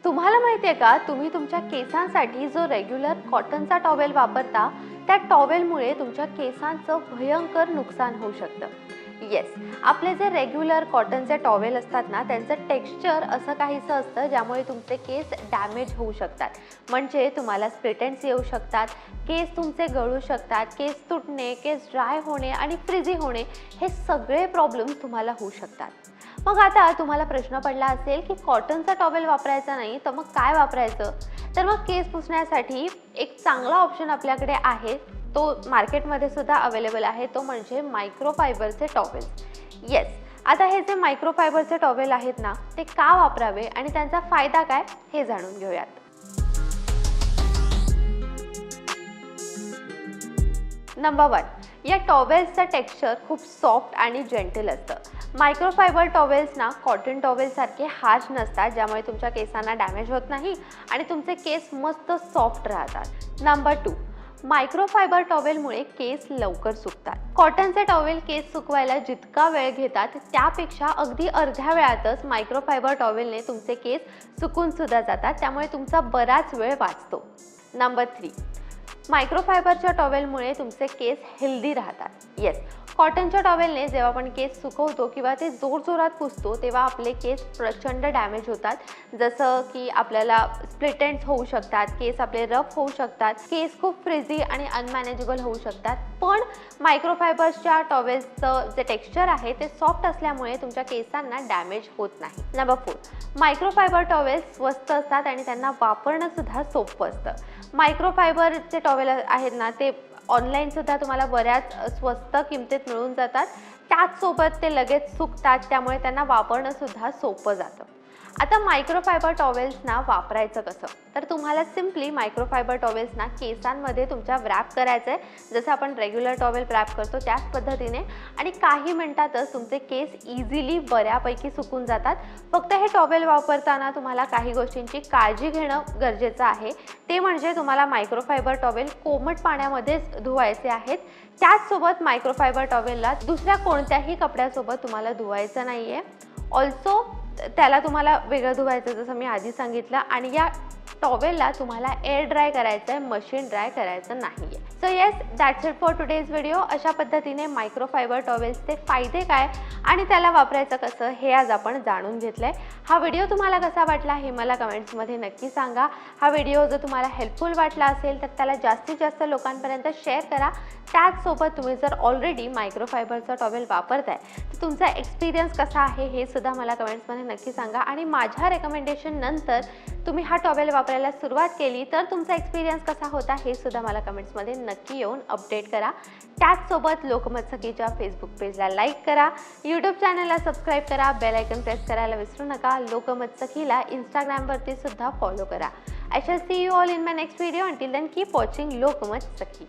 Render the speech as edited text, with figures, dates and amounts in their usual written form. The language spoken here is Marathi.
तुम्हाला माहिती आहे का, तुम्ही तुमच्या केसांसाठी जो रेग्युलर कॉटनचा टॉवेल वापरता त्या टॉवेलमुळे तुमच्या केसांचं भयंकर नुकसान होऊ शकतं. येस, आपले जे रेग्युलर कॉटनचे टॉवेल असतात ना, त्यांचं टेक्स्चर असं काहीसं असतं ज्यामुळे तुमचे केस डॅमेज होऊ शकतात. म्हणजे तुम्हाला स्प्लिट एंड्स येऊ शकतात, केस तुमचे गळू शकतात, केस तुटणे, केस ड्राय होणे आणि फ्रिझी होणे हे सगळे प्रॉब्लेम्स तुम्हाला होऊ शकतात. मग आता तुम्हाला प्रश्न पडला असेल की कॉटनचा टॉवेल वापरायचा नाही तर मग काय वापरायचं? तर मग केस पुसण्यासाठी एक चांगला ऑप्शन आपल्याकडे आहे, तो मार्केटमध्ये सुद्धा अवेलेबल आहे, तो म्हणजे मायक्रोफायबरचे टॉवेल. येस, आता हे जे मायक्रोफायबरचे टॉवेल आहेत ना, ते का वापरावे आणि त्यांचा फायदा काय हे जाणून घेऊयात. नंबर 1, या टॉवेल्सचं टेक्स्चर खूप सॉफ्ट आणि जेंटल असतं. मायक्रोफायबर टॉवेल्स ना कॉटन टॉवेलसारखे हार्श नसतात, ज्यामुळे तुमच्या केसांना डॅमेज होत नाही आणि तुमचे केस मस्त सॉफ्ट राहतात. नंबर 2, मायक्रोफायबर टॉवेलमुळे केस लवकर सुकतात. कॉटनचे टॉवेल केस सुकवायला जितका वेळ घेतात त्यापेक्षा अगदी अर्ध्या वेळातच मायक्रोफायबर टॉवेलने तुमचे केस सुकून सुद्धा जातात, त्यामुळे तुमचा बराच वेळ वाचतो. नंबर 3, मायक्रोफायबरच्या टॉवेलमुळे तुमचे केस हेल्दी राहतात. येस, कॉटनच्या टॉवेलने जेव्हा आपण केस सुकवतो किंवा ते जोरजोरात पुसतो तेव्हा आपले केस प्रचंड डॅमेज होतात, जसं की आपल्याला स्प्लिट एंड्स होऊ शकतात, केस आपले रफ होऊ शकतात, केस खूप फ्रिझी आणि अनमॅनेजेबल होऊ शकतात. पण मायक्रोफायबर्सच्या टॉवेल्सचं जे टेक्स्चर आहे ते सॉफ्ट असल्यामुळे तुमच्या केसांना डॅमेज होत नाही. नंबर 4, मायक्रोफायबर टॉवेल्स स्वस्त असतात आणि त्यांना वापरणं सुद्धा सोपं असतं. मायक्रोफायबरचे टॉवेल आहेत ना, ते ऑनलाईन सुद्धा तुम्हाला बऱ्याच स्वस्त किमतीत मिळून जातात. त्याचसोबत ते लगेच सुकतात, त्यामुळे त्यांना वापरणं सुद्धा सोपं जातं. आता मायक्रोफायबर टॉवेल्सना वापरायचं कसं? तर तुम्हाला सिम्पली मायक्रोफायबर टॉवेल्सना केसांमध्ये तुमच्या व्रॅप करायचं आहे, जसं आपण रेग्युलर टॉवेल व्रॅप करतो त्याच पद्धतीने, आणि काही मिनिटातच तुमचे केस इझिली बऱ्यापैकी सुकून जातात. फक्त हे टॉवेल वापरताना तुम्हाला काही गोष्टींची काळजी घेणं गरजेचं आहे. ते म्हणजे तुम्हाला मायक्रोफायबर टॉवेल कोमट पाण्यामध्येच धुवायचे आहेत. त्याचसोबत मायक्रोफायबर टॉवेलला दुसऱ्या कोणत्याही कपड्यासोबत तुम्हाला धुवायचं नाही आहे. ऑल्सो त्याला तुम्हाला वेगळं धुवायचं, जसं मी आधी सांगितलं. आणि या टॉवेलला तुम्हाला एअर ड्राय करायचं आहे, मशीन ड्राय करायचं नाही आहे. So yes, that's it for today's video. अशा पद्धतीने मायक्रोफायबर टॉवेल्सचे फायदे काय आणि त्याला वापरायचं कसं हे आज आपण जाणून घेतलं आहे. हा व्हिडिओ तुम्हाला कसा वाटला हे मला कमेंट्समध्ये नक्की सांगा. हा व्हिडिओ जर तुम्हाला हेल्पफुल वाटला असेल तर त्याला जास्तीत जास्त लोकांपर्यंत शेअर करा. त्याचसोबत तुम्ही जर ऑलरेडी मायक्रोफायबरचा टॉवेल वापरताय तर तुमचा एक्सपिरियन्स कसा आहे हे सुद्धा मला कमेंट्समध्ये नक्की सांगा. आणि माझ्या रेकमेंडेशन नंतर तुम्ही हा टॉवेल वापरायला सुरुवात केली तर तुमचा एक्सपिरियन्स कसा होता हे सुद्धा मला कमेंट्समध्ये नक्की येऊन अपडेट करा. त्याचसोबत लोकमत सखीच्या फेसबुक पेजला लाईक करा, यूट्यूब चॅनलला सबस्क्राईब करा, बेल आयकन प्रेस करायला विसरू नका. लोकमत सखीला इंस्टाग्रामवरती सुद्धा फॉलो करा. I shall see you all in my next video. Until then, keep watching Lokamat Sakhi.